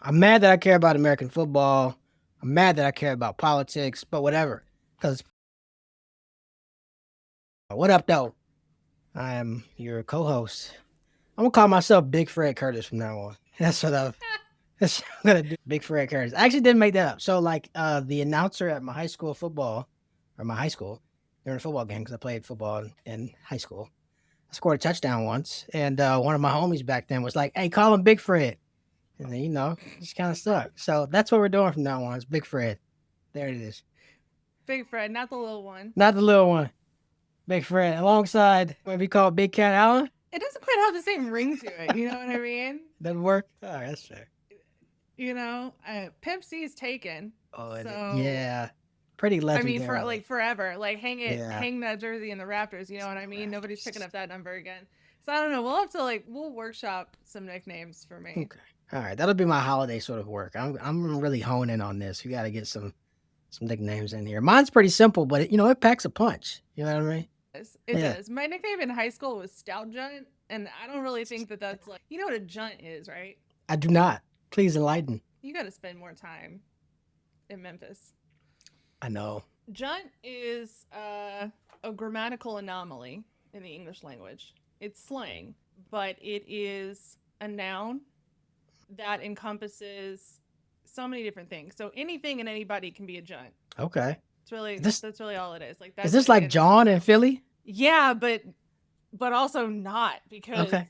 I'm mad that I care about American football. I'm mad that I care about politics, but whatever. Because what up, though? I am your co-host. I'm gonna call myself Big Fred Curtis from now on. That's what I'm gonna do. Big Fred Curtis. I actually didn't make that up. So like the announcer at my high school football, or my high school, during a football game because I played football in high school. I scored a touchdown once, and one of my homies back then was like, "Hey, call him Big Fred," and then it just kind of stuck. So that's what we're doing from now on. It's Big Fred. There it is. Big Fred, not the little one. Not the little one. Big Fred. Alongside what we call Big Cat Allen. It doesn't quite have the same ring to it. You know what I mean? Doesn't work. All right, that's fair. Pimp C is taken. Oh, So yeah. Pretty I mean, for legendary. like forever, like Yeah. hang that jersey in the Raptors. You know what I mean? Nobody's picking up that number again. So I don't know. We'll workshop some nicknames for me. Okay. All right. That'll be my holiday sort of work. I'm really honing on this. We got to get some nicknames in here. Mine's pretty simple, but it packs a punch. You know what I mean? It Yeah. does. My nickname in high school was Stout Junt, and I don't really think that that's like you know what a junt is, right? I do not. Please enlighten. You got to spend more time in Memphis. I know. Junt is a grammatical anomaly in the English language. It's slang, but it is a noun that encompasses so many different things. So anything and anybody can be a junt. Okay. It's really This that's really all it is. Like is that's this it. like John in Philly? Yeah, but also not because Okay.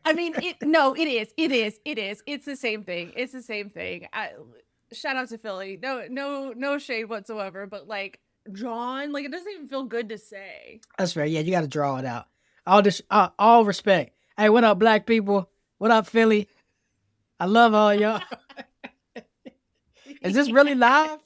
I mean it. No, it is. It is. It is. It's the same thing. It's the same thing. Shout out to Philly. No shade whatsoever. But like John, like it doesn't even feel good to say. That's fair. Yeah, you got to draw it out. All respect. Hey, what up, black people? What up, Philly? I love all y'all. Is this really live?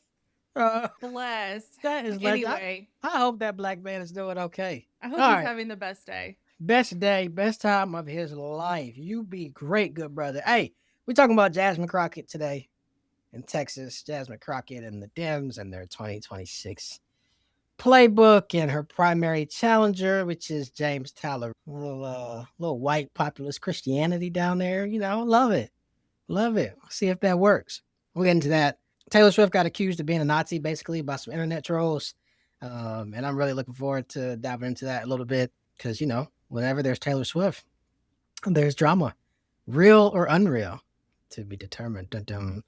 Bless. That is like Anyway, I hope that black man is doing okay. I hope All he's right. having the best day. Best day, best time of his life. You be great, good brother. Hey, we're talking about Jasmine Crockett today in Texas. Jasmine Crockett and the Dems and their 2026 playbook and her primary challenger, which is James Tyler. Little white populist Christianity down there. Love it. Love it. See if that works. We'll get into that. Taylor Swift got accused of being a Nazi basically by some internet trolls. And I'm really looking forward to diving into that a little bit because, whenever there's Taylor Swift, there's drama, real or unreal, to be determined. Dun, dun.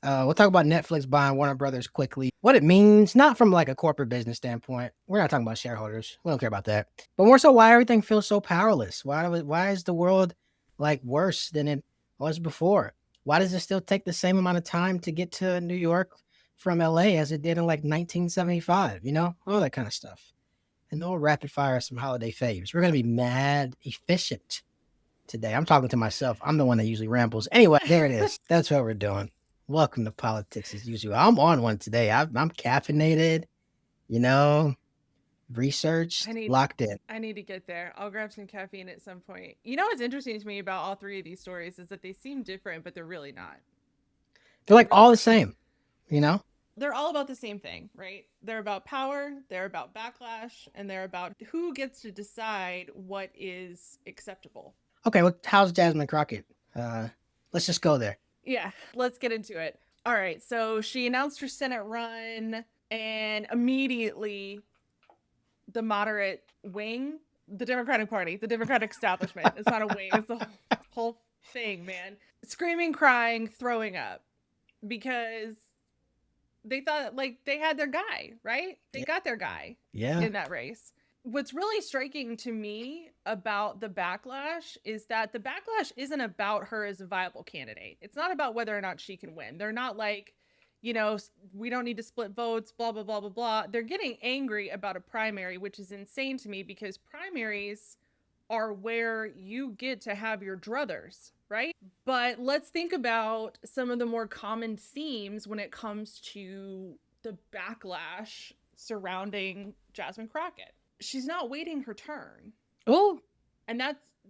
We'll talk about Netflix buying Warner Brothers quickly. What it means, not from like a corporate business standpoint. We're not talking about shareholders. We don't care about that. But more so, why everything feels so powerless. Why is the world like worse than it was before? Why does it still take the same amount of time to get to New York from LA as it did in like 1975? All that kind of stuff. And then we'll rapid fire some holiday faves. We're gonna be mad efficient today. I'm talking to myself. I'm the one that usually rambles. Anyway, there it is. That's what we're doing. Welcome to Politics as usual. I'm on one today. I'm caffeinated, you know, I researched, need locked in. I need to get there. I'll grab some caffeine at some point. You know what's interesting to me about all three of these stories is that they seem different, but they're really not. They're They're like really all the same, you know? they're all about the same thing, right? They're about power, they're about backlash, and they're about who gets to decide what is acceptable. Okay, well, how's Jasmine Crockett? Uh, let's just go there. Yeah, let's get into it. All right, so she announced her Senate run, and immediately the moderate wing, the Democratic Party, the Democratic establishment, it's not a wing, it's the whole thing, man, screaming, crying, throwing up because they thought like they had their guy, right? They Yeah. got their guy Yeah. in that race. What's really striking to me about the backlash is that the backlash isn't about her as a viable candidate. It's not about whether or not she can win. They're not like, we don't need to split votes, blah, blah, blah, blah, blah. They're getting angry about a primary, which is insane to me because primaries are where you get to have your druthers, right? But let's think about some of the more common themes when it comes to the backlash surrounding Jasmine Crockett. She's not waiting her turn. Oh, And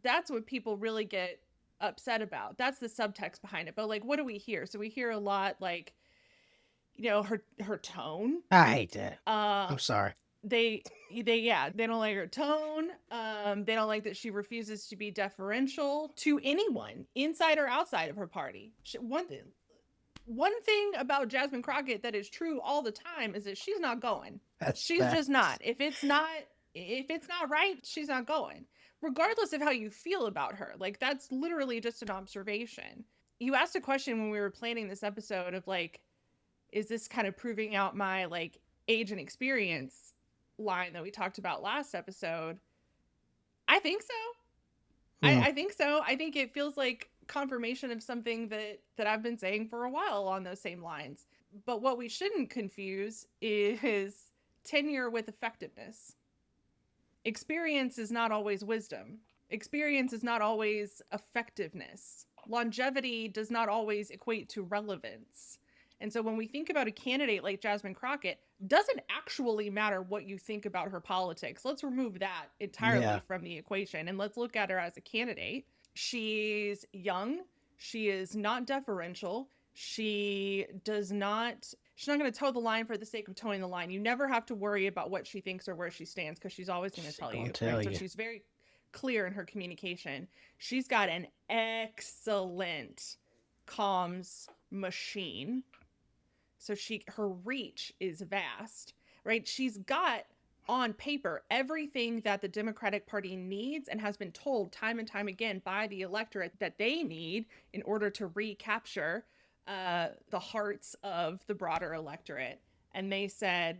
that's what people really get upset about. That's the subtext behind it. But like what do we hear? So we hear a lot like her tone. I hate that. Uh I'm sorry. they don't like her tone. They don't like that she refuses to be deferential to anyone inside or outside of her party. One thing about Jasmine Crockett that is true all the time is that she's not going. That's She's just facts. not. If it's not right, she's not going. Regardless of how you feel about her. Like that's literally just an observation. You asked a question when we were planning this episode of like, is this kind of proving out my like age and experience line that we talked about last episode? I think so. I, Hmm. I think so. I think it feels like confirmation of something that I've been saying for a while on those same lines. But what we shouldn't confuse is tenure with effectiveness. Experience is not always wisdom. Experience is not always effectiveness. Longevity does not always equate to relevance. And so when we think about a candidate like Jasmine Crockett, doesn't actually matter what you think about her politics. Let's remove that entirely Yeah. from the equation and let's look at her as a candidate. She's young, she is not deferential, she's not going to toe the line for the sake of towing the line. You never have to worry about what she thinks or where she stands because she's always going to She tell gonna you, tell right? So you. she's very clear in her communication. She's got an excellent comms machine. So her reach is vast, right? She's got on paper everything that the Democratic Party needs and has been told time and time again by the electorate that they need in order to recapture the hearts of the broader electorate. And they said,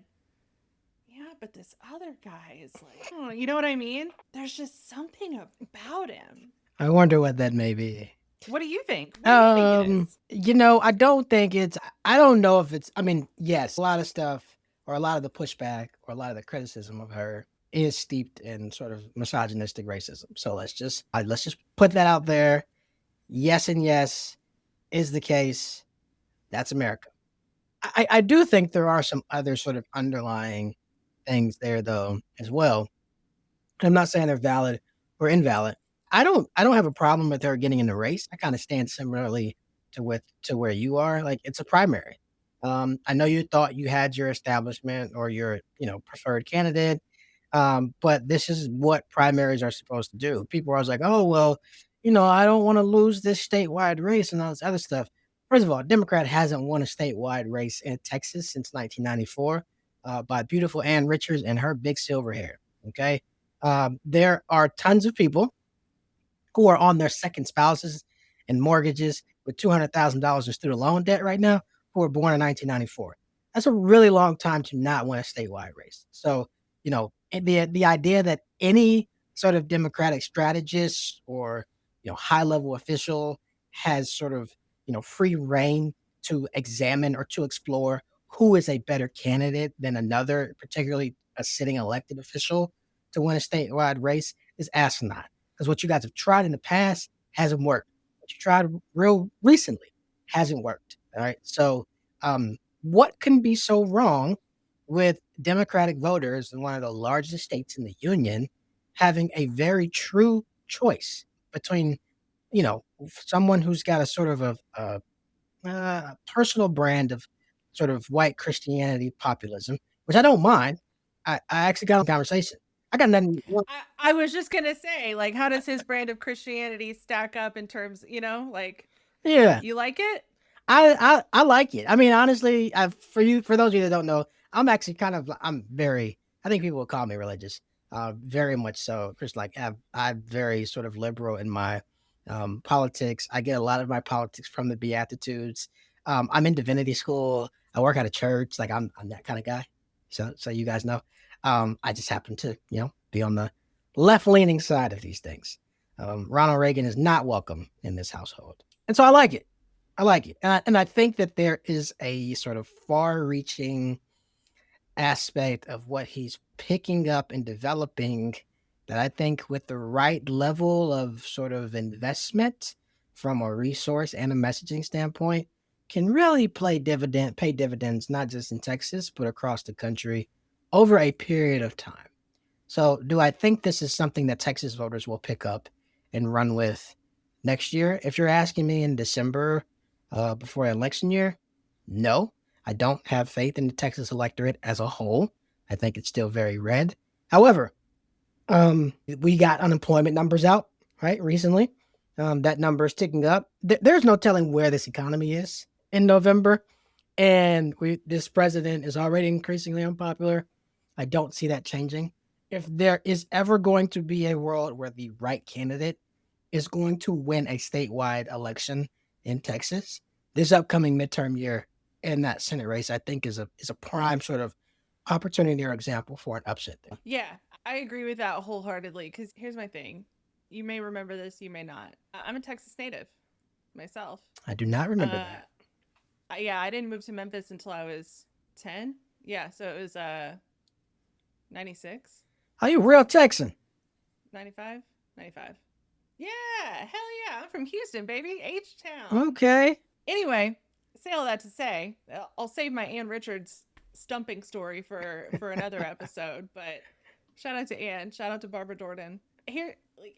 yeah, but this other guy is like, oh, you know what I mean? There's just something about him. I wonder what that may be. What do you think? What do you think it is? I don't think it's I don't know if it's I mean, yes, a lot of stuff or a lot of the pushback or a lot of the criticism of her is steeped in sort of misogynistic racism. So let's just put that out there. Yes and yes is the case. That's America. I do think there are some other sort of underlying things there though as well. I'm not saying they're valid or invalid. I don't have a problem with her getting in the race. I kind of stand similarly to where you are. Like it's a primary. I know you thought you had your establishment or your preferred candidate, but this is what primaries are supposed to do. People are always like, oh well, I don't want to lose this statewide race and all this other stuff. First of all, Democrat hasn't won a statewide race in Texas since 1994 by beautiful Ann Richards and her big silver hair. Okay, there are tons of people who are on their second spouses and mortgages with $200,000 in student loan debt right now who were born in 1994. That's a really long time to not win a statewide race. So, the idea that any sort of Democratic strategist or high level official has sort of free reign to examine or to explore who is a better candidate than another, particularly a sitting elected official, to win a statewide race is asinine. Because what you guys have tried in the past hasn't worked. What you tried real recently hasn't worked. All right. So, what can be so wrong with Democratic voters in one of the largest states in the union having a very true choice between, someone who's got a sort of a personal brand of sort of white Christianity populism, which I don't mind. I actually got a conversation. I got nothing. I was just gonna say, like, how does his brand of Christianity stack up in terms, like, Yeah, you like it? I like it. I mean, honestly, for those of you that don't know, I'm very. I think people will call me religious. Very much so. Just like I'm very sort of liberal in my politics. I get a lot of my politics from the Beatitudes. I'm in divinity school. I work at a church. Like I'm that kind of guy. So you guys know. I just happen to be on the left leaning side of these things. Ronald Reagan is not welcome in this household, and so I like it. I like it. And I think that there is a sort of far reaching aspect of what he's picking up and developing that I think, with the right level of sort of investment from a resource and a messaging standpoint, can really pay dividends, not just in Texas, but across the country over a period of time. So, do I think this is something that Texas voters will pick up and run with next year? If you're asking me in December, before election year, no, I don't have faith in the Texas electorate as a whole. I think it's still very red. However, we got unemployment numbers out right recently. That number is ticking up. There's no telling where this economy is in November, and this president is already increasingly unpopular. I don't see that changing. If there is ever going to be a world where the right candidate is going to win a statewide election in Texas, this upcoming midterm year in that Senate race, I think is a prime sort of opportunity or example for an upset there. Yeah, I agree with that wholeheartedly. Because here's my thing: you may remember this, you may not. I'm a Texas native myself. I do not remember Uh, that. yeah, I didn't move to Memphis until I was 10. Yeah, so it was 96, Are you real Texan? 95, 95. Yeah, hell yeah. I'm from Houston, baby. H Town. Okay. Anyway, say all that to say, I'll save my Ann Richards stumping story for another episode, but shout out to Ann, shout out to Barbara Dordan. Here, like,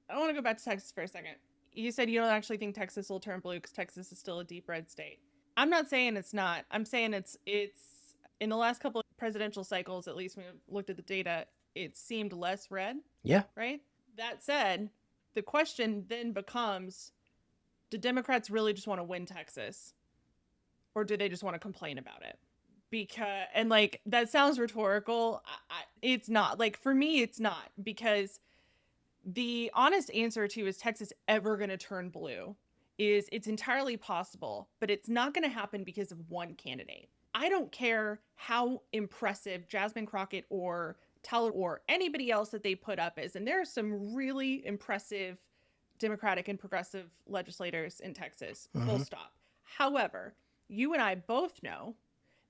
I want to go back to Texas for a second. You said you don't actually think Texas will turn blue because Texas is still a deep red state. I'm not saying it's not. I'm saying it's in the last couple of presidential cycles, at least when we looked at the data, it seemed less red, Yeah. right? That said, the question then becomes, do Democrats really just want to win Texas? Or do they just want to complain about it? Because, and like, that sounds rhetorical. It's not. Like, for me, it's not. Because the honest answer to is Texas ever going to turn blue is it's entirely possible, but it's not going to happen because of one candidate. I don't care how impressive Jasmine Crockett or Teller or anybody else that they put up is. And there are some really impressive Democratic and progressive legislators in Texas, full stop. However, you and I both know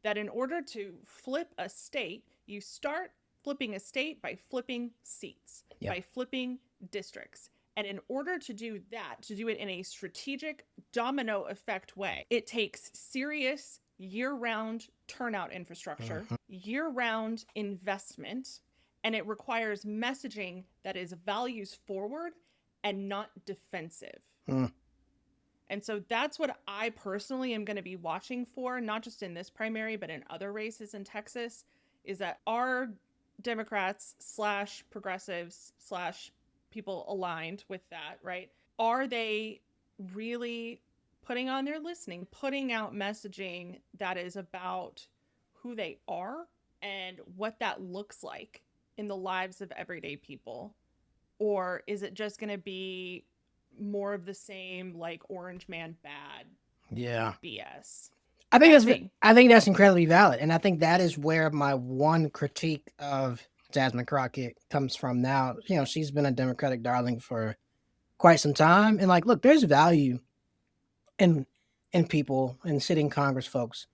that in order to flip a state, you start flipping a state by flipping seats, by flipping districts. And in order to do that, to do it in a strategic domino effect way, it takes serious year round turnout infrastructure, year round investment, and it requires messaging that is values forward and not defensive. And so that's what I personally am going to be watching for, not just in this primary, but in other races in Texas, is that our Democrats slash progressives slash people aligned with that, right? Are they really putting on their listening, putting out messaging that is about who they are and what that looks like in the lives of everyday people? Or is it just going to be more of the same, like Orange Man bad Yeah. BS? I think That's that's me. I think that's incredibly valid, and I think that is where my one critique of Jasmine Crockett comes from. Now, she's been a Democratic darling for quite some time, and like, look, there's value in people and sitting Congress folks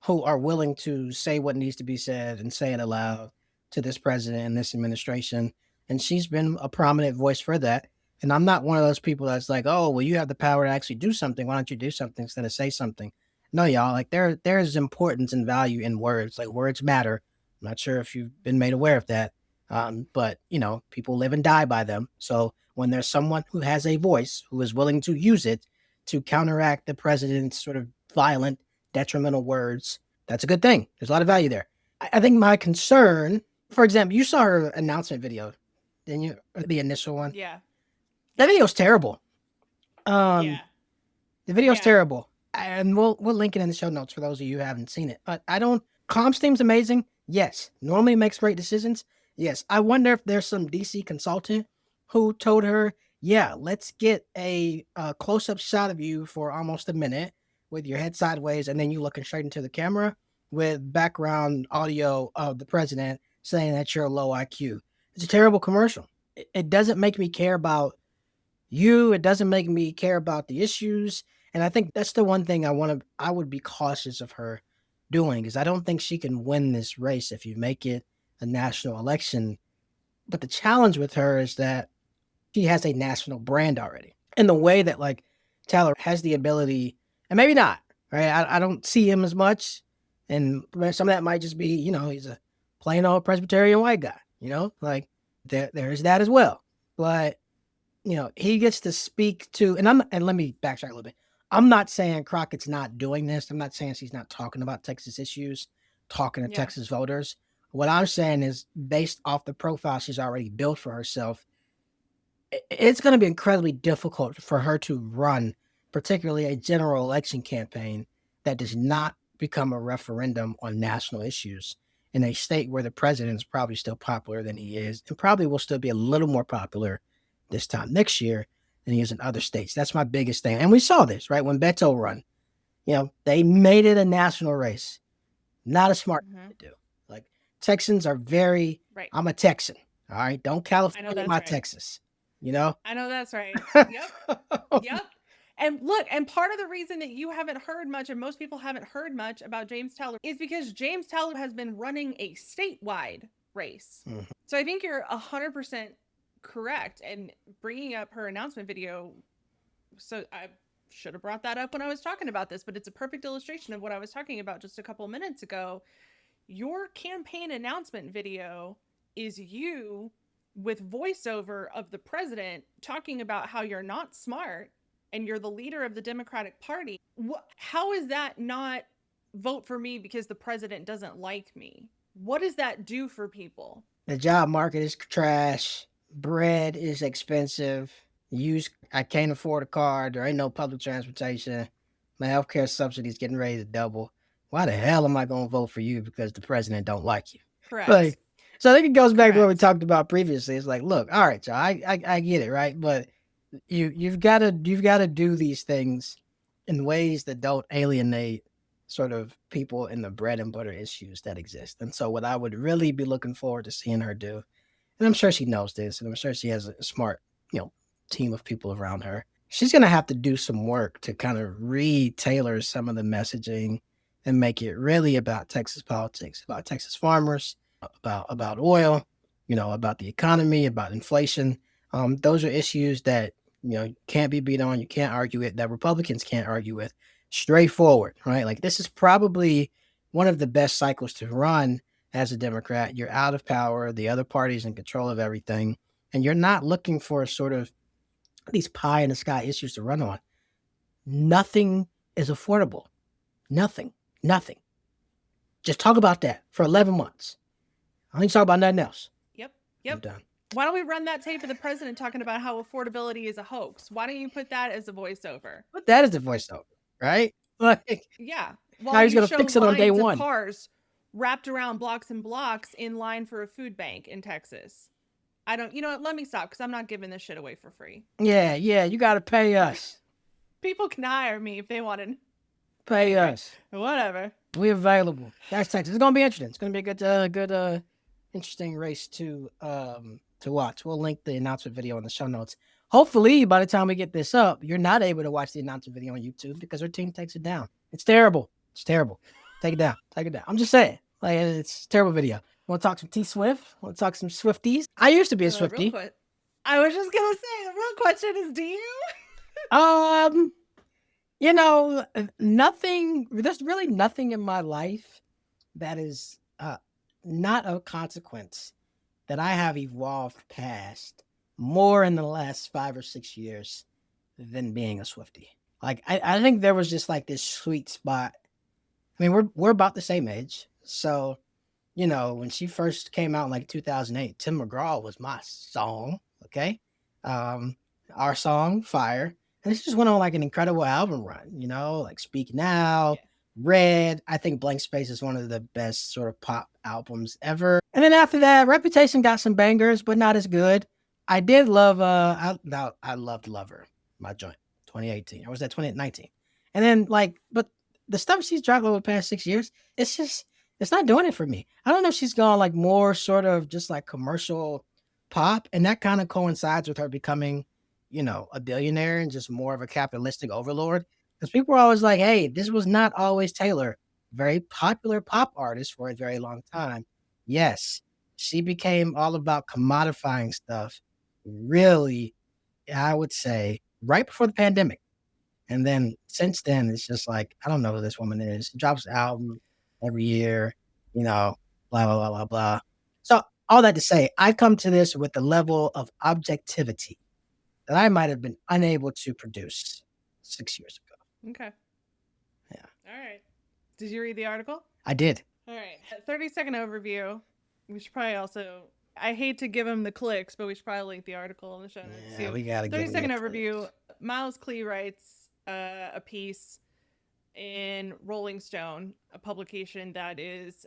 who are willing to say what needs to be said and say it aloud to this president and this administration. And she's been a prominent voice for that. And I'm not one of those people that's like, oh, well, you have the power to actually do something. Why don't you do something instead of say something? No, y'all. Like there's importance and value in words. Like words matter. I'm not sure if you've been made aware of that, but people live and die by them. So when there's someone who has a voice who is willing to use it to counteract the president's sort of violent, detrimental words, that's a good thing. There's a lot of value there. I think my concern, for example, you saw her announcement video, didn't you? Or the initial one. Yeah. That video's terrible. Um, Yeah. the video's Yeah. terrible, and we'll link it in the show notes for those of you who haven't seen it. But I don't. Comms team's amazing. Yes, normally makes great decisions. Yes, I wonder if there's some DC consultant who told her, "Yeah, let's get a close-up shot of you for almost a minute with your head sideways, and then you looking straight into the camera with background audio of the president saying that you're low IQ." It's a terrible commercial. It doesn't make me care about you. It doesn't make me care about the issues. And I think that's the one thing I would be cautious of her doing is I don't think she can win this race if you make it a national election. But the challenge with her is that she has a national brand already. In the way that like Taylor has the ability, and maybe not, right? I don't see him as much. And some of that might just be, he's a plain old Presbyterian white guy, like there's that as well. But he gets to speak to, and let me backtrack a little bit. I'm not saying Crockett's not doing this. I'm not saying she's not talking about Texas issues, talking to Yeah. Texas voters. What I'm saying is, based off the profile she's already built for herself, it's going to be incredibly difficult for her to run, particularly a general election campaign that does not become a referendum on national issues in a state where the president is probably still popular than he is, and probably will still be a little more popular this time next year than he is in other states. That's my biggest thing. And we saw this, right? When Beto run, they made it a national race. Not a smart thing to do. Like, Texans are very, Right. I'm a Texan. All right. Don't I know California that's my right. Texas. You know? I know that's right. Yep. Yep. And look, and part of the reason that you haven't heard much and most people haven't heard much about James Taylor is because James Taylor has been running a statewide race. Mhm. So I think you're 100% correct. And bringing up her announcement video, so I should have brought that up when I was talking about this, but it's a perfect illustration of what I was talking about just a couple of minutes ago. Your campaign announcement video is you with voiceover of the president talking about how you're not smart and you're the leader of the Democratic Party. How is that not vote for me because the president doesn't like me? What does that do for people? The job market is trash. Bread is expensive. I can't afford a car. There ain't no public transportation. My healthcare subsidy is getting ready to double. Why the hell am I going to vote for you because the president don't like you? Correct. Like, so I think it goes back to what we Correct. talked about previously. It's like, look, all right, so I get it, right? But you've got to do these things in ways that don't alienate sort of people in the bread and butter issues that exist. And so what I would really be looking forward to seeing her do, and I'm sure she knows this, and I'm sure she has a smart, team of people around her. She's gonna have to do some work to kind of re-tailor some of the messaging and make it really about Texas politics, about Texas farmers, about oil, about the economy, about inflation. Those are issues that can't be beat on. You can't argue it. That Republicans can't argue with. Straightforward, right? Like, this is probably one of the best cycles to run as a Democrat. You're out of power. The other party's in control of everything, and you're not looking for sort of these pie in the sky issues to run on. Nothing is affordable. Nothing. Nothing. Just talk about that for 11 months. I don't need to talk about nothing else. Yep. I'm Yep. done. Why don't we run that tape of the president talking about how affordability is a hoax? Why don't you put that as a voiceover? But that is the voiceover, right? Like, Yeah. how While he's you going to show fix it on day lines of one. cars wrapped around blocks and blocks in line for a food bank in Texas. I don't, you know what? Let me stop because I'm not giving this shit away for free. Yeah, yeah, you got to pay us. People can hire me if they wanted. Pay Anyway, us. whatever. We're available. That's Texas. It's gonna be interesting. It's gonna be a interesting race to watch. We'll link the announcement video in the show notes. Hopefully, by the time we get this up, you're not able to watch the announcement video on YouTube because our team takes it down. It's terrible. It's terrible. Take it down. Take it down. I'm just saying. Like, it's a terrible video. Want to talk some T Swift? Want to talk some Swifties? I used to be a Real Swifty. quick. I was just gonna say the real question is, do you? Um, nothing. There's really nothing in my life that is not of consequence that I have evolved past more in the last 5 or 6 years than being a Swifty. Like, I think there was just like this sweet spot. I mean, we're about the same age, so when she first came out in like 2008, Tim McGraw was my song. Okay, um, our song Fire, and this just went on like an incredible album run. Like Speak Now, Yeah. Red. I think Blank Space is one of the best sort of pop albums ever. And then after that, Reputation got some bangers, but not as good. I did love I loved Lover, my joint, 2018. Or was that 2019? And then, but the stuff she's dropped over the past 6 years, it's not doing it for me. I don't know if she's gone like more sort of just like commercial pop, and that kind of coincides with her becoming, a billionaire and just more of a capitalistic overlord. Because people were always like, "Hey, this was not always Taylor, very popular pop artist for a very long time." Yes, she became all about commodifying stuff. Really, I would say right before the pandemic. And then since then, it's just like, I don't know who this woman is. She drops an album every year, you know, blah, blah, blah, blah, blah. So, all that to say, I come to this with the level of objectivity that I might have been unable to produce 6 years ago. Okay. Yeah, All right. Did you read the article? I did. All right. 30-second overview. We should probably also. I hate to give him the clicks, but we should probably link the article in the show notes Yeah, too. we gotta give him the 30-second overview. clicks. Miles Klee writes a piece in Rolling Stone, a publication that is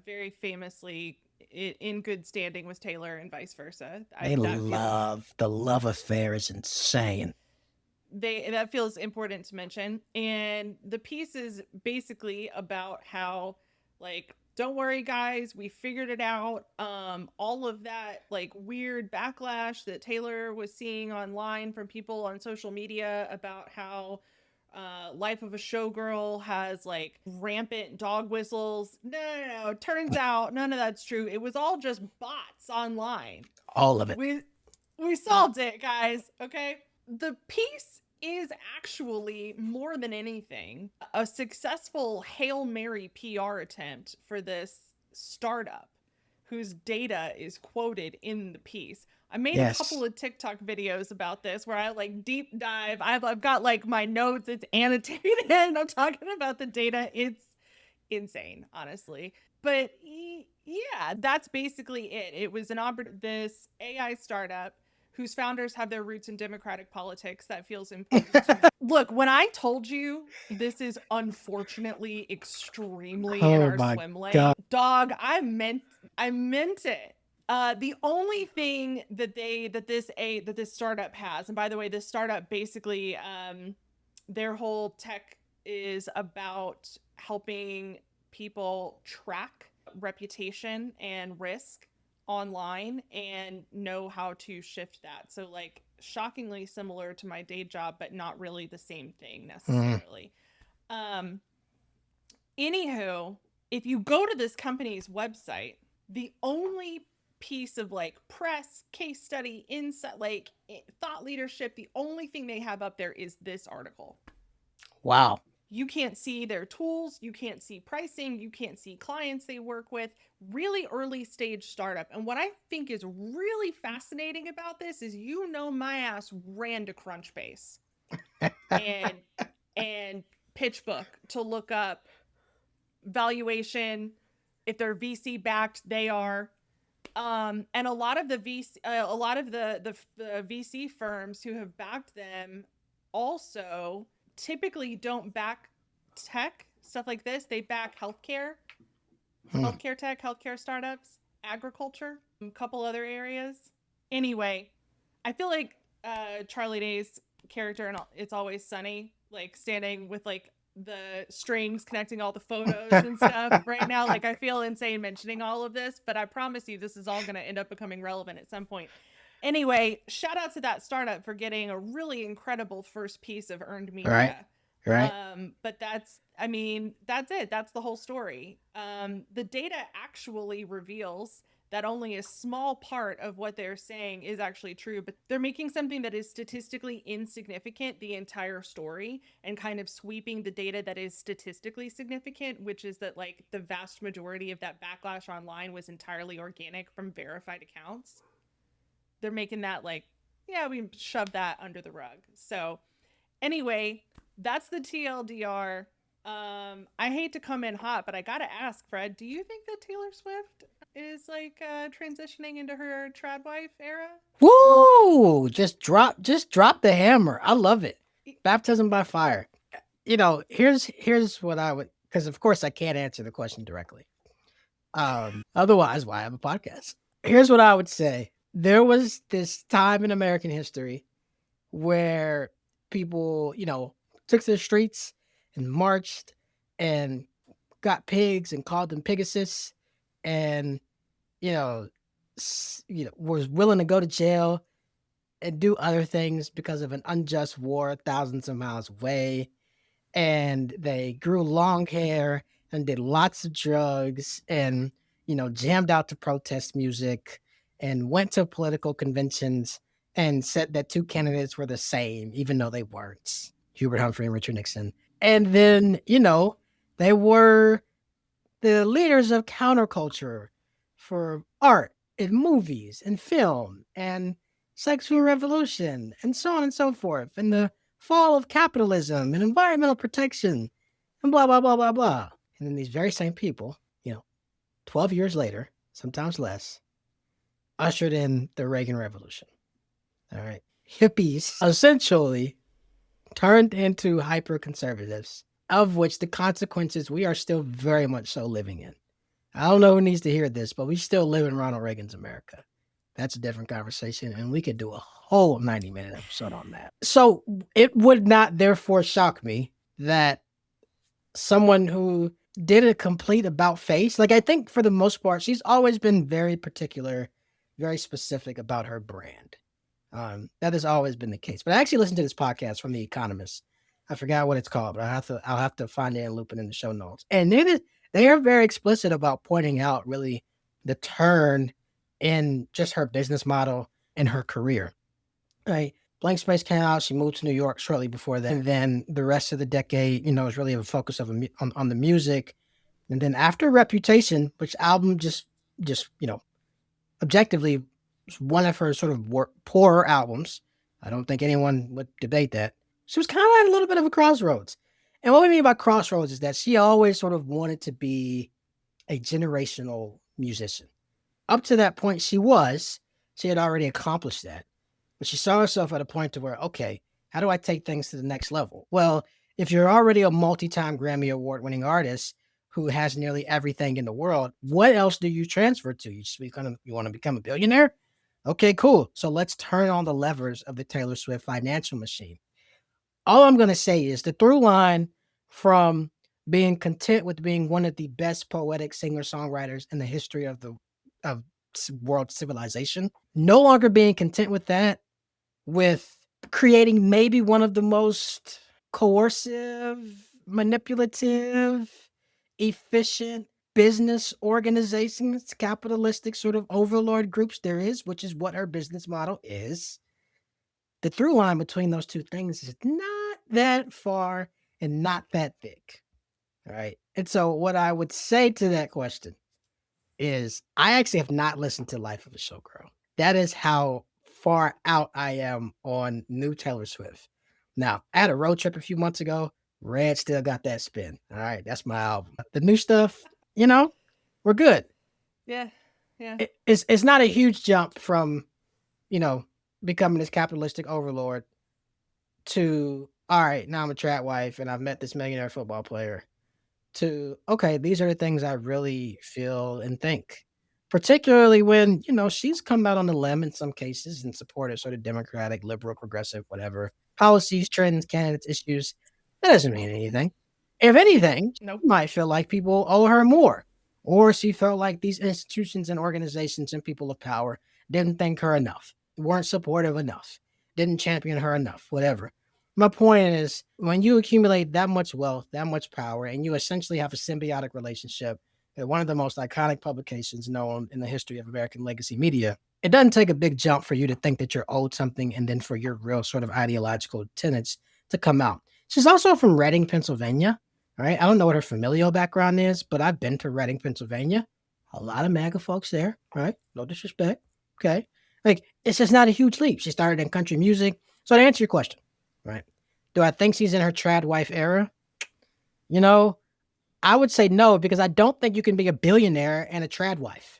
very famously in good standing with Taylor and vice versa. The love affair is insane. That feels important to mention. And the piece is basically about how, like, don't worry guys, we figured it out. All of that like weird backlash that Taylor was seeing online from people on social media about how Life of a Showgirl has like rampant dog whistles. No. Turns out none of that's true. It was all just bots online. All of it. We solved it, guys. Okay. The piece is actually more than anything a successful Hail Mary PR attempt for this startup whose data is quoted in the piece. I made a couple of TikTok videos about this where I like deep dive. I've got like my notes, it's annotated, and I'm talking about the data. It's insane, honestly. But yeah, that's basically it. It was this AI startup whose founders have their roots in democratic politics. That feels important to me. Look, when I told you this is unfortunately extremely in our swim lane, dog, I meant it. The only thing that this startup has, and by the way, this startup basically their whole tech is about helping people track reputation and risk online and know how to shift that. So like shockingly similar to my day job, but not really the same thing necessarily. Anywho, if you go to this company's website, the only piece of like press, case study, insight, like thought leadership, the only thing they have up there is this article. Wow. You can't see their tools, you can't see pricing, you can't see clients they work with. Really early stage startup. And what I think is really fascinating about this is, my ass ran to Crunchbase and PitchBook to look up valuation. If they're VC backed, they are. And a lot of the VC firms who have backed them also typically don't back tech stuff like this. They back healthcare tech, healthcare startups, agriculture, a couple other areas. Anyway, I feel like Charlie Day's character and It's Always Sunny, like standing with like the strings connecting all the photos and stuff right now. Like I feel insane mentioning all of this, but I promise you this is all going to end up becoming relevant at some point. Anyway, shout out to that startup for getting a really incredible first piece of earned media. Right. But that's it. That's the whole story. The data actually reveals that only a small part of what they're saying is actually true, but they're making something that is statistically insignificant the entire story and kind of sweeping the data that is statistically significant, which is that like the vast majority of that backlash online was entirely organic from verified accounts. They're making that like, yeah, we shoved that under the rug. So anyway, that's the TLDR. I hate to come in hot, but I gotta ask, Fred, do you think that Taylor Swift is like transitioning into her trad wife era? Woo! Just drop the hammer. I love it. Baptism by fire. Here's what I would, because of course I can't answer the question directly. Otherwise, why have a podcast? Here's what I would say. There was this time in American history where people, took to the streets and marched and got pigs and called them Pegasus, and was willing to go to jail and do other things because of an unjust war thousands of miles away. And they grew long hair and did lots of drugs and, jammed out to protest music and went to political conventions and said that two candidates were the same, even though they weren't, Hubert Humphrey and Richard Nixon. And then, they were the leaders of counterculture for art and movies and film and sexual revolution and so on and so forth, and the fall of capitalism and environmental protection and blah, blah, blah, blah, blah. And then these very same people, 12 years later, sometimes less, ushered in the Reagan Revolution. All right. Hippies essentially turned into hyper conservatives, of which the consequences we are still very much so living in. I don't know who needs to hear this, but we still live in Ronald Reagan's America. That's a different conversation, and we could do a whole 90-minute episode on that. So it would not therefore shock me that someone who did a complete about face, like I think for the most part, she's always been very particular, very specific about her brand. That has always been the case. But I actually listened to this podcast from The Economist. I forgot what it's called, but I'll have to find it and loop it in the show notes. And they are very explicit about pointing out really the turn in just her business model and her career. Right. Blank Space came out. She moved to New York shortly before that. And then the rest of the decade, was really a focus of on the music. And then after Reputation, which album just objectively one of her sort of poorer albums. I don't think anyone would debate that. She was kind of at a little bit of a crossroads. And what we mean by crossroads is that she always sort of wanted to be a generational musician. Up to that point, she had already accomplished that. But she saw herself at a point to where, okay, how do I take things to the next level? Well, if you're already a multi-time Grammy award winning artist who has nearly everything in the world, what else do you transfer to? You want to become a billionaire? Okay, cool. So let's turn on the levers of the Taylor Swift financial machine. All I'm going to say is the through line from being content with being one of the best poetic singer-songwriters in the history of world civilization, no longer being content with that, with creating maybe one of the most coercive, manipulative, efficient business organizations, capitalistic sort of overlord groups there is, which is what her business model is. The through line between those two things is not that far and not that thick. All right. And so, what I would say to that question is I actually have not listened to Life of a Showgirl. That is how far out I am on new Taylor Swift. Now, I had a road trip a few months ago. Red still got that spin. All right, that's my album. The new stuff, we're good. Yeah. Yeah. It's not a huge jump from, you know, becoming this capitalistic overlord to all right, now I'm a trap wife and I've met this millionaire football player to okay, these are the things I really feel and think. Particularly when, she's come out on the limb in some cases and supported sort of democratic, liberal, progressive, whatever policies, trends, candidates, issues. That doesn't mean anything. If anything, Nope. she might feel like people owe her more. Or she felt like these institutions and organizations and people of power didn't think her enough, weren't supportive enough, didn't champion her enough, whatever. My point is, when you accumulate that much wealth, that much power, and you essentially have a symbiotic relationship with one of the most iconic publications known in the history of American legacy media, it doesn't take a big jump for you to think that you're owed something and then for your real sort of ideological tenets to come out. She's also from Reading, Pennsylvania. All right. I don't know what her familial background is, but I've been to Reading, Pennsylvania. A lot of MAGA folks there. Right. No disrespect. Okay. Like, it's just not a huge leap. She started in country music. So to answer your question, right? Do I think she's in her trad wife era? You know, I would say no because I don't think you can be a billionaire and a trad wife.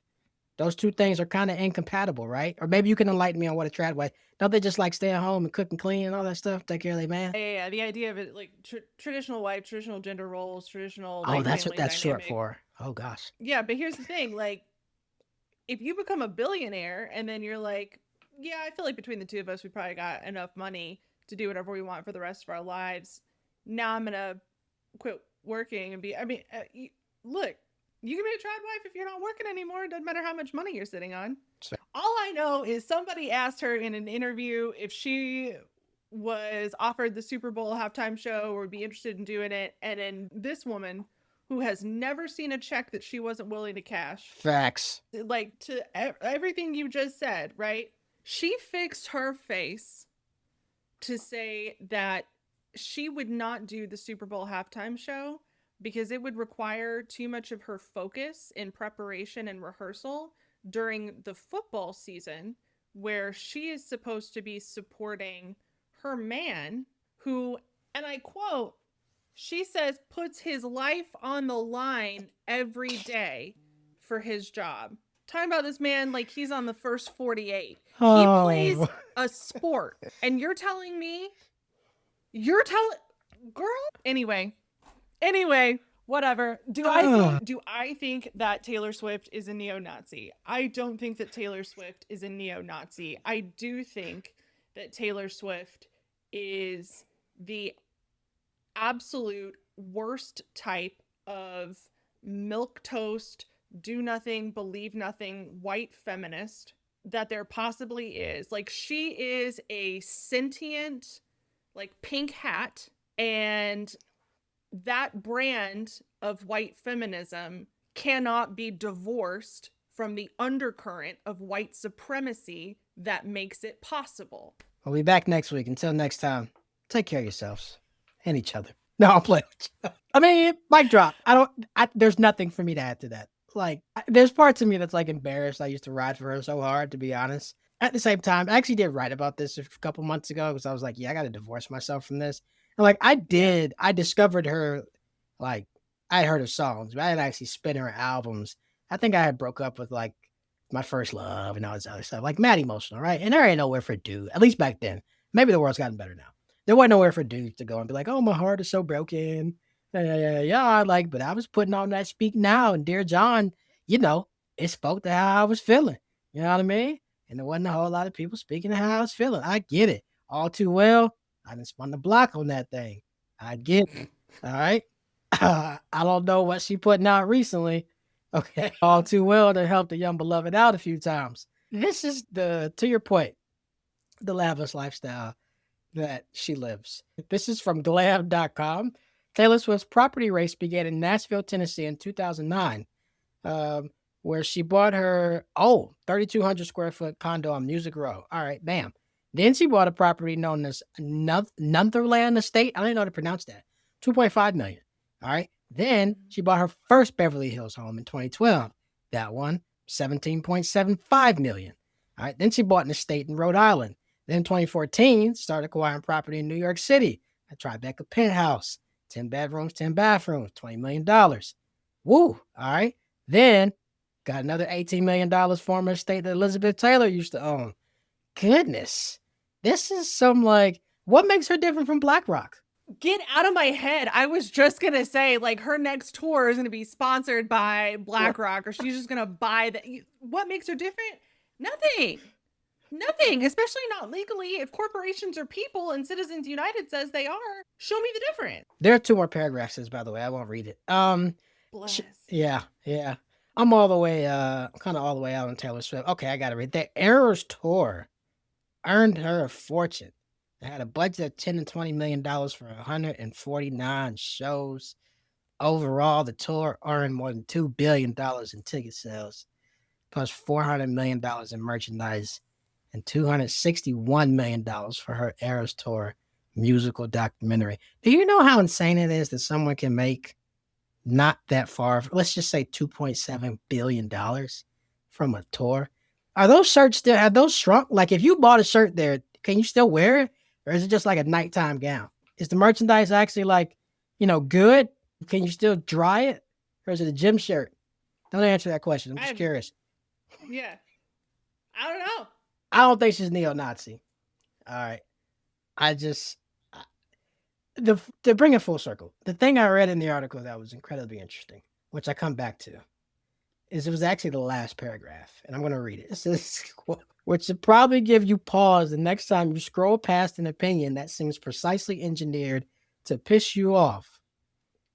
Those two things are kind of incompatible, right? Or maybe you can enlighten me on what a trad wife. Don't they just like stay at home and cook and clean and all that stuff, take care of their man? Yeah, yeah, yeah. The idea of it, like traditional wife, traditional gender roles, traditional Oh, like that's what family that's short dynamic. for. Oh gosh. Yeah, but here's the thing: like, if you become a billionaire and then you're like, yeah, I feel like between the two of us, we probably got enough money to do whatever we want for the rest of our lives. Now I'm gonna quit working and be. I mean, look, you can be a trad wife if you're not working anymore. It doesn't matter how much money you're sitting on. All I know is somebody asked her in an interview if she was offered the Super Bowl halftime show or would be interested in doing it. And then this woman who has never seen a check that she wasn't willing to cash, Facts. like to everything you just said, right? She fixed her face to say that she would not do the Super Bowl halftime show because it would require too much of her focus in preparation and rehearsal during the football season, where she is supposed to be supporting her man, who, and I quote, she says, puts his life on the line every day for his job. Talking about this man like he's on the first 48. He plays Oh, a sport. And you're telling, girl. Anyway, whatever. Do I think that Taylor Swift is a neo-Nazi? I don't think that Taylor Swift is a neo-Nazi. I do think that Taylor Swift is the absolute worst type of milk toast, do nothing, believe nothing, white feminist that there possibly is. Like, she is a sentient, like, pink hat, and that brand of white feminism cannot be divorced from the undercurrent of white supremacy that makes it possible. we'll be back next week. Until next time, take care of yourselves and each other. No, I'll play with you. I mean, mic drop. There's nothing for me to add to that. Like, there's parts of me that's like embarrassed. I used to ride for her so hard, to be honest. At the same time, I actually did write about this a couple months ago because I was like, yeah, I got to divorce myself from this. And like, Yeah. I discovered her, like, I heard her songs, but I didn't actually spin her albums. I think I had broke up with like my first love and all this other stuff, like mad emotional, right? And there ain't nowhere for dude, at least back then. Maybe the world's gotten better now. There wasn't nowhere for dudes to go and be like, oh, my heart is so broken. Yeah. Like, but I was putting on that Speak Now and Dear John, you know, it spoke to how I was feeling. You know what I mean? And there wasn't a whole lot of people speaking to how I was feeling. I get it all too well. I done spun the block on that thing. I get it. All right. I don't know what she putting out recently. Okay. All too well to help the young beloved out a few times. This is to your point, the lavish lifestyle that she lives. This is from glam.com. Taylor Swift's property race began in Nashville, Tennessee in 2009, um, where she bought her 3,200 square foot condo on Music Row. All right, bam. Then she bought a property known as Nutherland Estate. I don't even know how to pronounce that. 2.5 million. All right. Then she bought her first Beverly Hills home in 2012. That one, 17.75 million. All right. Then she bought an estate in Rhode Island. Then 2014, started acquiring property in New York City. A Tribeca penthouse, 10 bedrooms, 10 bathrooms, $20 million. Woo. All right. Then got another $18 million former estate that Elizabeth Taylor used to own. Goodness. This is some like, what makes her different from BlackRock? Get out of my head. I was just going to say, like, her next tour is going to be sponsored by BlackRock, or she's just going to buy the. What makes her different? Nothing. Nothing, especially not legally. If corporations are people and Citizens United says they are, show me the difference. There are two more paragraphs, by the way. I won't read it. Bless. Yeah. I'm all the way, kind of all the way out on Taylor Swift. Okay, I got to read. The Eras tour earned her a fortune. They had a budget of $10 to $20 million for 149 shows. Overall, the tour earned more than $2 billion in ticket sales, plus $400 million in merchandise, and $261 million for her Eras tour musical documentary. Do you know how insane it is that someone can make not that far, let's just say $2.7 billion from a tour? Are those shirts still, have those shrunk? Like, if you bought a shirt there, can you still wear it? Or is it just like a nighttime gown? Is the merchandise actually like, good? Can you still dry it? Or is it a gym shirt? Don't answer that question. I'm just I curious. yeah. I don't know. I don't think she's neo Nazi. All right. I just, to bring it full circle, the thing I read in the article that was incredibly interesting, which I come back to, is it was actually the last paragraph, and I'm going to read it. It says, which should probably give you pause the next time you scroll past an opinion that seems precisely engineered to piss you off.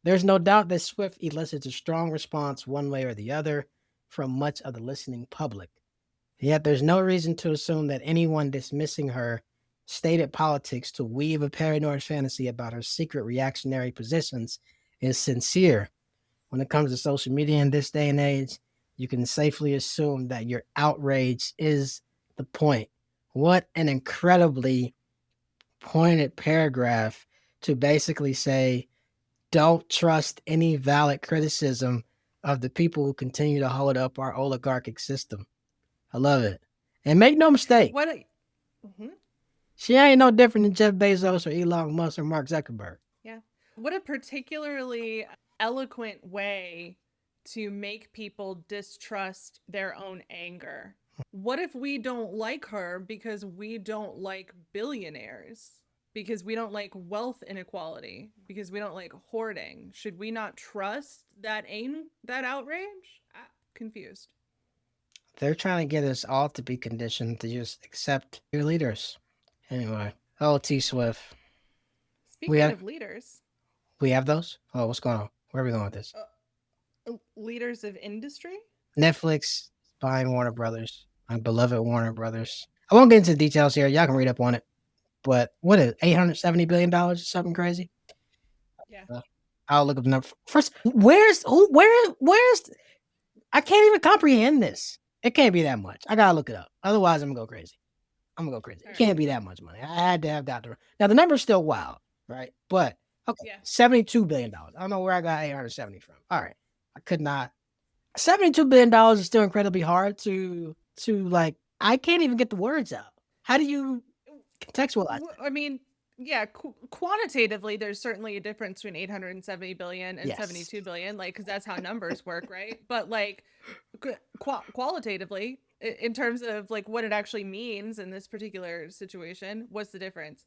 There's no doubt that Swift elicits a strong response one way or the other from much of the listening public. Yet there's no reason to assume that anyone dismissing her stated politics to weave a paranoid fantasy about her secret reactionary positions is sincere. When it comes to social media in this day and age, you can safely assume that your outrage is the point. What an incredibly pointed paragraph to basically say, don't trust any valid criticism of the people who continue to hold up our oligarchic system. I love it. And make no mistake, What? Mm-hmm. she ain't no different than Jeff Bezos or Elon Musk or Mark Zuckerberg. Yeah. What a particularly eloquent way to make people distrust their own anger. What if we don't like her because we don't like billionaires? Because we don't like wealth inequality? Because we don't like hoarding? Should we not trust that outrage? Confused. They're trying to get us all to be conditioned to just accept your leaders. Anyway, oh T Swift, we Speaking have of leaders, we have those. Oh, what's going on? Where are we going with this? leaders of industry. Netflix buying Warner Brothers, my beloved Warner Brothers. I won't get into the details here. Y'all can read up on it. But what is $870 billion or something crazy? Yeah. Uh, I'll look up the number first. Where's I can't even comprehend this. It can't be that much. I gotta look it up. Otherwise, I'm gonna go crazy. I'm gonna go crazy. All It right. can't be that much money. I had to have got the now the number's still wild, right? But okay, Yeah. $72 billion. I don't know where I got 870 from. All right, I could not. $72 billion is still incredibly hard to like. I can't even get the words out. How do you contextualize that? I mean, yeah, quantitatively, there's certainly a difference between 870 billion and Yes, 72 billion, like, because that's how numbers work, right? But like, qualitatively, in terms of like what it actually means in this particular situation, what's the difference?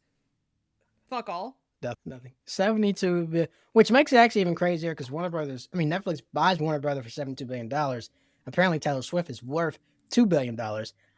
Fuck all. nothing. 72, which makes it actually even crazier because Warner Brothers. I mean, Netflix buys Warner Brothers for $72 billion. Apparently, Taylor Swift is worth $2 billion.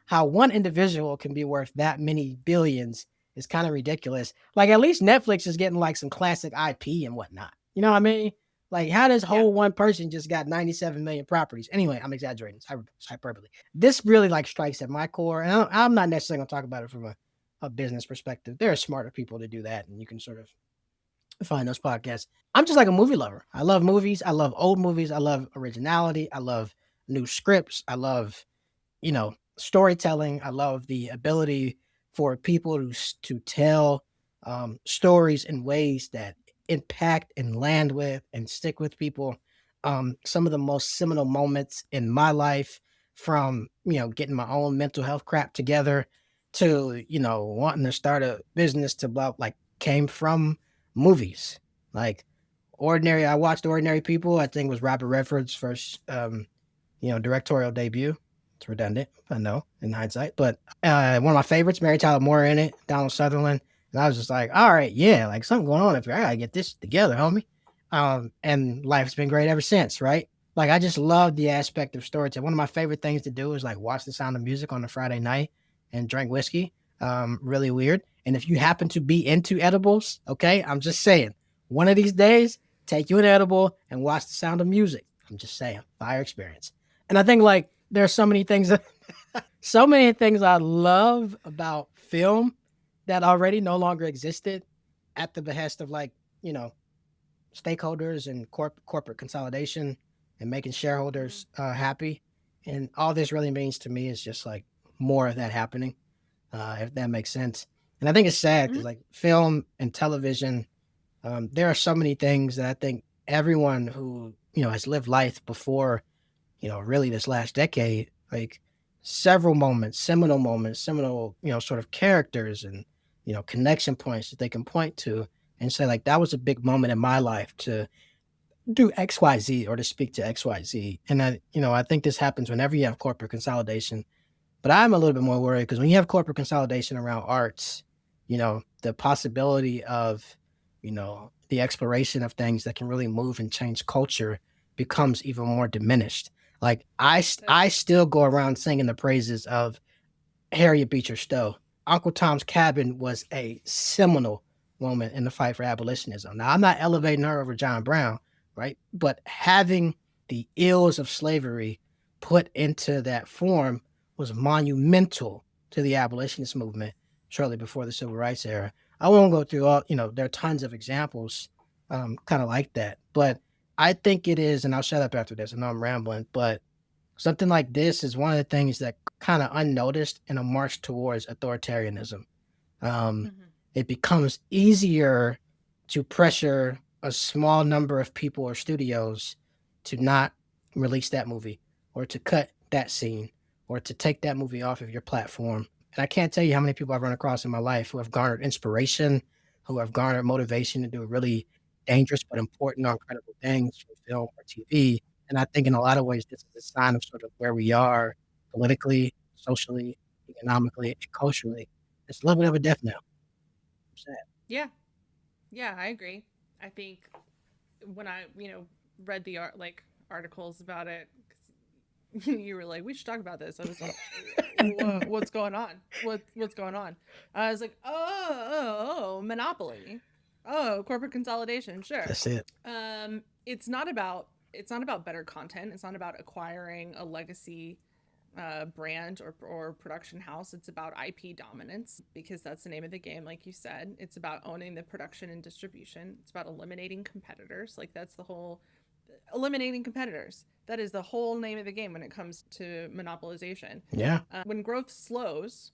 How one individual can be worth that many billions is kind of ridiculous. Like at least Netflix is getting like some classic IP and whatnot. You know what I mean? Like how does Yeah. whole one person just got 97 million properties? Anyway, I'm exaggerating. It's hyperbole. This really like strikes at my core, and I'm not necessarily going to talk about it from a business perspective. There are smarter people to do that, and you can sort of find those podcasts. I'm just like a movie lover. I love movies. I love old movies. I love originality. I love new scripts. I love storytelling. I love the ability for people to tell stories in ways that impact and land with and stick with people. Some of the most seminal moments in my life, from getting my own mental health crap together to wanting to start a business to blah, like came from movies. Like Ordinary, I watched Ordinary People. I think it was Robert Redford's first directorial debut. It's redundant, I know, in hindsight. But one of my favorites, Mary Tyler Moore in it, Donald Sutherland. And I was just like, all right, yeah, like something going on up here. I gotta get this together, homie. And life's been great ever since, right? Like I just love the aspect of storytelling. One of my favorite things to do is like watch The Sound of Music on a Friday night and drink whiskey. Really weird. And if you happen to be into edibles, okay, I'm just saying, one of these days, take you an edible and watch The Sound of Music. I'm just saying, fire experience. And I think like there's so many things I love about film that already no longer existed at the behest of like, you know, stakeholders and corporate consolidation and making Mm-hmm. shareholders happy. And all this really means to me is just like more of that happening, if that makes sense. And I think it's sad Mm-hmm. because like film and television, there are so many things that I think everyone who has lived life before really this last decade, like seminal moments, seminal, sort of characters and, connection points that they can point to and say, like, that was a big moment in my life to do XYZ or to speak to XYZ. And I think this happens whenever you have corporate consolidation, but I'm a little bit more worried because when you have corporate consolidation around arts, the possibility of, the exploration of things that can really move and change culture becomes even more diminished. Like I That's still go around singing the praises of Harriet Beecher Stowe. Uncle Tom's Cabin was a seminal moment in the fight for abolitionism. Now, I'm not elevating her over John Brown, right? But having the ills of slavery put into that form was monumental to the abolitionist movement shortly before the civil rights era. I won't go through all, there are tons of examples kind of like that. But I think it is, and I'll shut up after this. I know I'm rambling, but something like this is one of the things that kind of unnoticed in a march towards authoritarianism. Um, mm-hmm. it becomes easier to pressure a small number of people or studios to not release that movie or to cut that scene or to take that movie off of your platform. And I can't tell you how many people I've run across in my life who have garnered inspiration, who have garnered motivation to do really dangerous but important or incredible things for film or TV. And I think in a lot of ways, this is a sign of sort of where we are politically, socially, economically, and culturally. It's a little bit of a death knell. I'm sad. Yeah. Yeah, I agree. I think when I, read the articles about it, you were like, we should talk about this. I was like, what's going on? What's going on? I was like, oh, monopoly. Oh, corporate consolidation. Sure. That's it. It's not about better content. It's not about acquiring a legacy brand or production house. It's about IP dominance, because that's the name of the game, like you said. It's about owning the production and distribution. It's about eliminating competitors. Like, that's the whole eliminating competitors. That is the whole name of the game when it comes to monopolization. Yeah. When growth slows,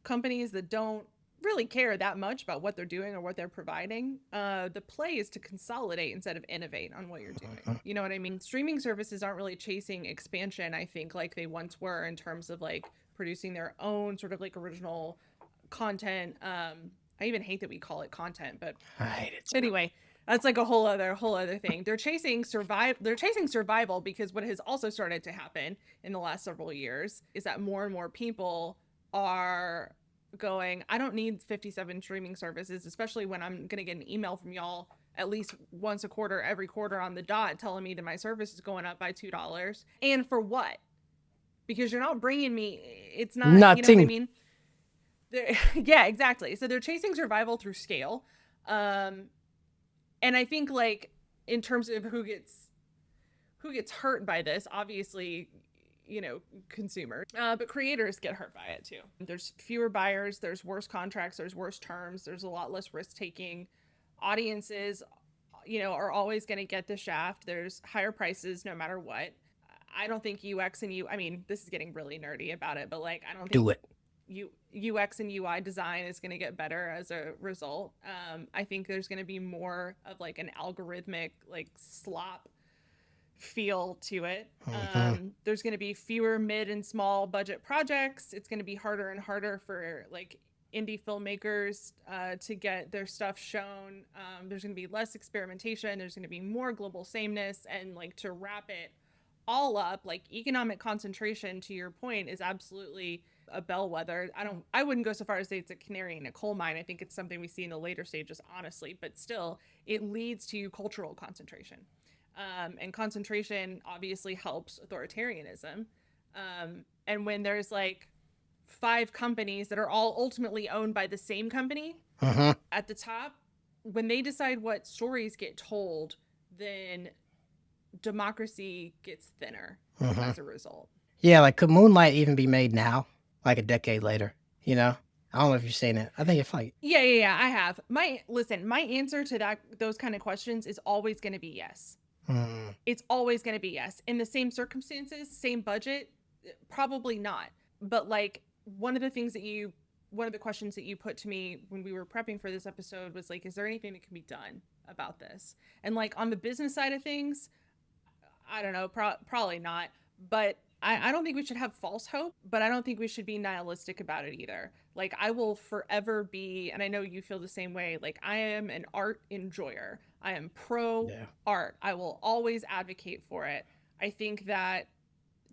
companies that don't really care that much about what they're doing or what they're providing, the play is to consolidate instead of innovate on what you're doing. You know what I mean? Streaming services aren't really chasing expansion, I think, like they once were, in terms of like producing their own sort of like original content. I even hate that we call it content, but I hate it. anyway, that's like a whole other thing. They're chasing survival, because what has also started to happen in the last several years is that more and more people are going, I don't need 57 streaming services, especially when I'm going to get an email from y'all at least once a quarter, every quarter on the dot, telling me that my service is going up by $2. And for what? Because you're not bringing me, it's not, you know what I mean? Yeah, exactly. So they're chasing survival through scale. And I think, like, in terms of who gets hurt by this, obviously, consumers, but creators get hurt by it too. There's fewer buyers, there's worse contracts, there's worse terms, there's a lot less risk taking. Audiences, are always going to get the shaft. There's higher prices no matter what. I don't think UX and I mean, this is getting really nerdy about it, but like, I don't think Do it. UX and UI design is going to get better as a result. I think there's going to be more of like an algorithmic, like, slop feel to it. There's going to be fewer mid and small budget projects. It's going to be harder and harder for like indie filmmakers to get their stuff shown. There's going to be less experimentation. There's going to be more global sameness, and like, to wrap it all up, like, economic concentration, to your point, is absolutely a bellwether. I wouldn't go so far as to say it's a canary in a coal mine. I think it's something we see in the later stages, honestly, but still, it leads to cultural concentration. And concentration obviously helps authoritarianism. And when there's like 5 companies that are all ultimately owned by the same company at the top, when they decide what stories get told, then democracy gets thinner as a result. Yeah, like, could Moonlight even be made now, like a decade later? I don't know if you've seen it. I think it's like, Yeah, I have. My answer to those kind of questions is always going to be yes. It's always going to be yes. In the same circumstances, same budget, probably not. But like, one of the questions that you put to me when we were prepping for this episode was like, is there anything that can be done about this? And like, on the business side of things, I don't know, probably not. But I don't think we should have false hope, but I don't think we should be nihilistic about it either. Like, I will forever be, and I know you feel the same way, like, I am an art enjoyer. I am pro art. I will always advocate for it. I think that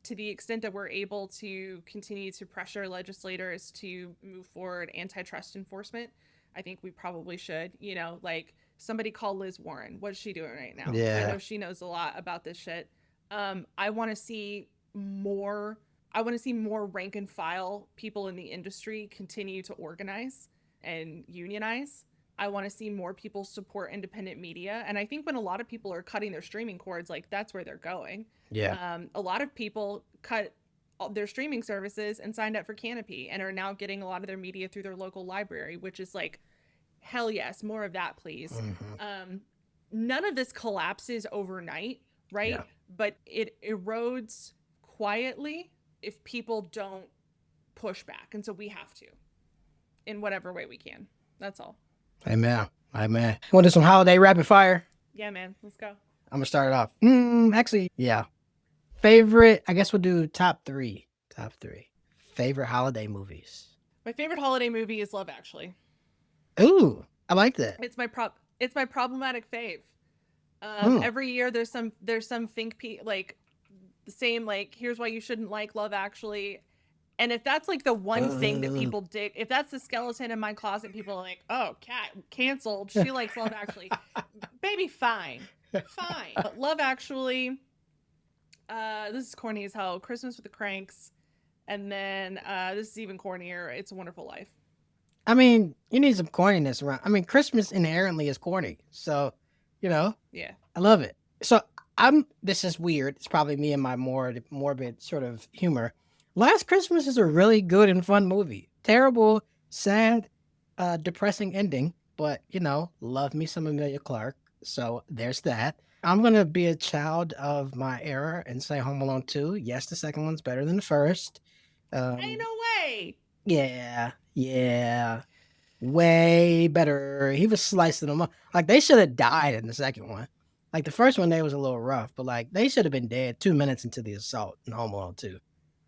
to the extent that we're able to continue to pressure legislators to move forward antitrust enforcement, I think we probably should. Like, somebody call Liz Warren. What is she doing right now? Yeah. I know she knows a lot about this shit. I want to see more rank and file people in the industry continue to organize and unionize. I want to see more people support independent media. And I think when a lot of people are cutting their streaming cords, like, that's where they're going. Yeah. A lot of people cut their streaming services and signed up for Canopy and are now getting a lot of their media through their local library, which is like, hell yes, more of that, please. None of this collapses overnight, right? Yeah. But it erodes quietly if people don't push back. And so we have to, in whatever way we can. That's all. Amen. Want to do some holiday rapid fire? Yeah, man. Let's go. I'm gonna start it off. Actually, yeah. Favorite, I guess we'll do top 3. Favorite holiday movies. My favorite holiday movie is Love Actually. Ooh, I like that. It's my problematic fave. Hmm. Every year there's some like the same, like, here's why you shouldn't like Love Actually. And if that's like the one thing that Uh, people dig, if that's the skeleton in my closet, people are like, oh, cat canceled. She likes Love Actually. Baby, fine. Fine. Love Actually, this is corny as hell. Christmas with the Cranks. And then this is even cornier. It's a Wonderful Life. I mean, you need some corniness around. I mean, Christmas inherently is corny, so you know, Yeah. I love it. So I'm. This is weird. It's probably me and my more morbid sort of humor. Last Christmas is a really good and fun movie. Terrible, sad, depressing ending, but love me some Amelia Clark. So there's that. I'm gonna be a child of my era and say Home Alone 2. Yes, the second one's better than the first. Ain't Um, no way. yeah, yeah, way better. He was slicing them up. Like they should have died in the second one. Like the first one, they was a little rough, but like they should have been dead 2 minutes into the assault in Home Alone 2.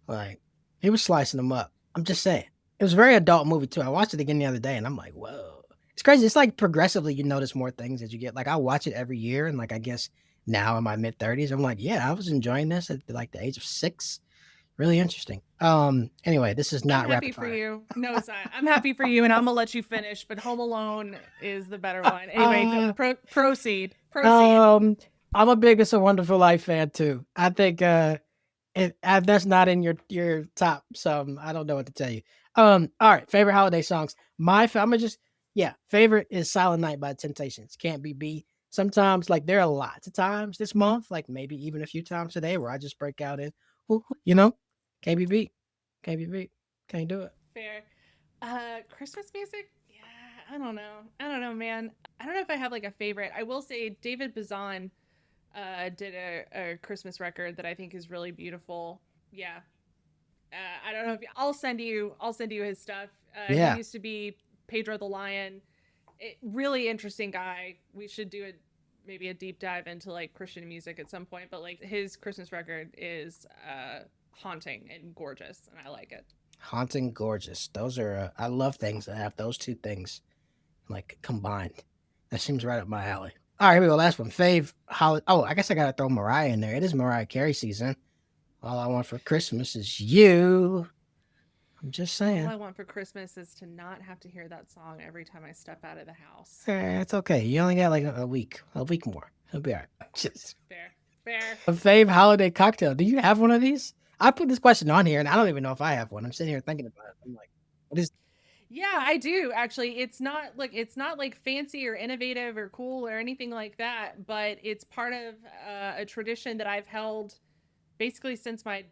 Like he was slicing them up. I'm just saying. It was a very adult movie too. I watched it again the other day and I'm like, whoa. It's crazy. It's like progressively you notice more things as you get. Like I watch it every year and like I guess now in my mid 30s, I'm like, yeah, I was enjoying this at like the age of 6. Really interesting. Anyway, this is I'm not happy rapid for fire. you. No, it's not. I'm happy for you, and I'm gonna let you finish. But Home Alone is the better one. Anyway, uh, proceed. Proceed. Um, I'm a big It's a Wonderful Life fan too. I think that's not in your top, so I don't know what to tell you. All right, favorite holiday songs. I'm gonna just favorite is Silent Night by Temptations. Can't be beat. Sometimes like there are lots of times this month, like maybe even a few times today, where I just break out in, can't be beat, can't be beat, can't do it. Fair. Christmas music? Yeah, I don't know. I don't know, man. I don't know if I have like a favorite. I will say David Bazan did a Christmas record that I think is really beautiful. Yeah. I don't know if I'll send you his stuff. He Yeah, used to be Pedro the Lion. Really interesting guy. We should do maybe a deep dive into like Christian music at some point, but like his Christmas record is haunting and gorgeous, and I like it. haunting, gorgeous. Those are I love things that have those two things like combined. That seems right up my alley. All right, here we go. Last one. Fave. Oh, I guess I gotta throw Mariah in there. It is Mariah Carey season. All I want for Christmas is you. I'm just All saying. I want for Christmas is to not have to hear that song every time I step out of the house. It's okay. You only got like a week more. It'll be all right. Just Fair. Fair. a fave holiday cocktail. Do you have one of these? I put this question on here, and I don't even know if I have one. I'm sitting here thinking about it. I'm like, what is? Yeah, I do actually. It's not like fancy or innovative or cool or anything like that, but it's part of a tradition that I've held basically since my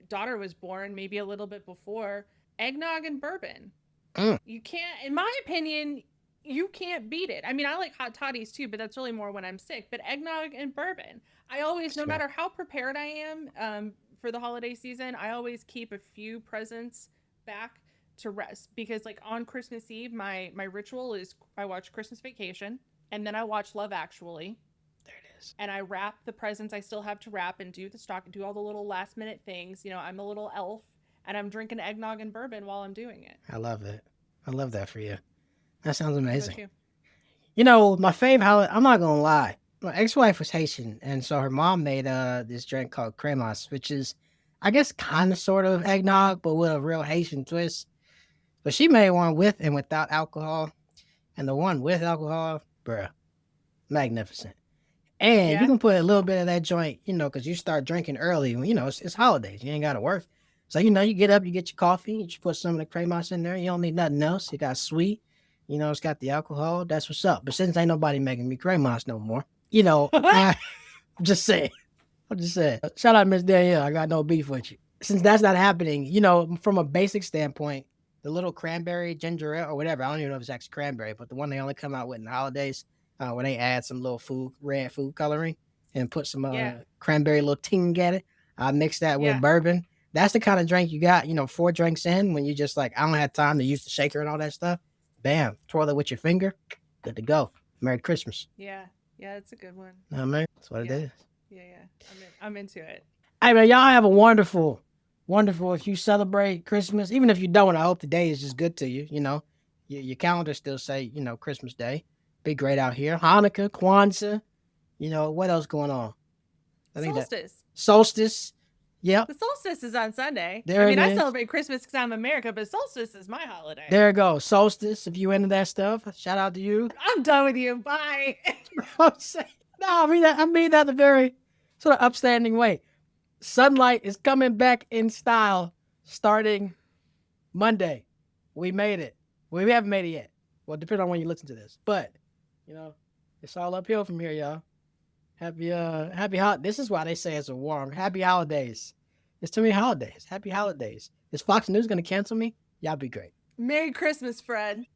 daughter was born, maybe a little bit before. Eggnog and bourbon. Mm, You can't, in my opinion, you can't beat it. I mean, I like hot toddies too, but that's really more when I'm sick. But eggnog and bourbon, I always, it's no fair. matter how prepared I am for the holiday season, I always keep a few presents back to rest because, like on Christmas Eve, my ritual is I watch Christmas Vacation and then I watch Love Actually There it is. and I wrap the presents I still have to wrap and do the stock, do all the little last minute things. I'm a little elf and I'm drinking eggnog and bourbon while I'm doing it. I love it. I love that for you. That sounds What about amazing. you? My fave holiday, I'm not gonna lie. My ex-wife was Haitian, and so her mom made this drink called cremas, which is, I guess, kind of sort of eggnog, but with a real Haitian twist. But she made one with and without alcohol, and the one with alcohol, bruh, magnificent. And you Yeah. can put a little bit of that joint, because you start drinking early. It's holidays. You ain't got to work. So, you get up, you get your coffee, you just put some of the cremas in there. You don't need nothing else. It got sweet. It's got the alcohol. That's what's up. But since ain't nobody making me cremas no more, I'm just saying. I'm just saying. Shout out Miss Danielle. I got no beef with you. Since that's not happening, from a basic standpoint, the little cranberry ginger ale or whatever, I don't even know if it's actually cranberry, but the one they only come out with in the holidays, when they add some little red food coloring and put some Yeah. cranberry little ting at it. I mix that with Yeah. bourbon. That's the kind of drink you got, 4 drinks in when you just like, I don't have time to use the shaker and all that stuff. Bam, twirl it with your finger. Good to go. Merry Christmas. Yeah. Yeah, it's a good one. You know what I mean? That's what it Yeah. is. Yeah, yeah. I'm into it. Hey man, y'all have a wonderful, wonderful. If you celebrate Christmas, even if you don't, I hope the day is just good to you. Your calendar still say Christmas Day. Be great out here. Hanukkah, Kwanzaa, You know, what else going on? I think that Solstice. solstice. Yep, The solstice is on Sunday. I there it mean, I is. celebrate Christmas because I'm America, but solstice is my holiday. There it goes. Solstice. If you into that stuff, shout out to you. I'm done with you. Bye. I'm saying, no, I mean that in a very sort of upstanding way. Sunlight is coming back in style starting Monday. We made it. Well, we haven't made it yet. Well, depending on when you listen to this. But, you know, it's all uphill from here, y'all. This is why they say it's a war. Happy holidays. It's too many holidays. Happy holidays. Is Fox News gonna cancel me? Y'all be great. Merry Christmas, Fred.